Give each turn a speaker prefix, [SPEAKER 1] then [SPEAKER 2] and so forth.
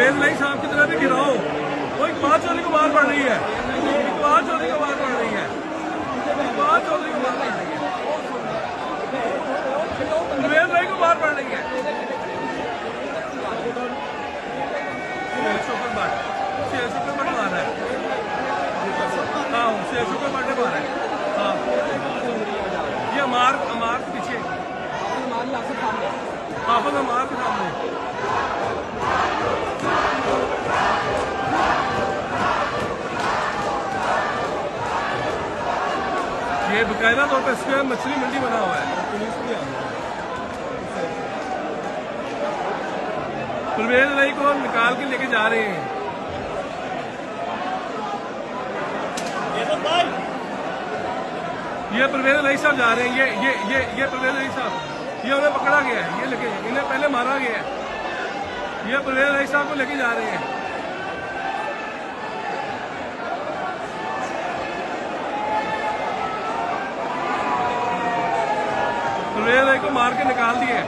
[SPEAKER 1] परवेज लाई साहब की तरफ भी गिराओ। वो इकबाल चौधरी को बाहर पड़ रही है, इकबाल चौधरी को बाहर पड़ रही है, इकबाल चौधरी को बाहर पड़ रही है, परवेज लाई को बाहर पड़ रही है। शुक्र बट मार रहा है। हाँ शुक्र बट ने मारा है। हाँ ये अमार के पीछे, हाफिज अमार के सामने। ये बकायदा तौर पर स्क्वायर मछली मंडी बना हुआ है। परवेज लाई को निकाल के लेके जा रहे हैं। ये परवेज लाई साहब जा रहे हैं। ये परवेज लाई साहब, ये उन्हें पकड़ा गया है, ये लेके इन्हें पहले मारा गया है। ये परवेज लाई साहब को लेके जा रहे हैं। परवेज लाई को मार के निकाल दिए।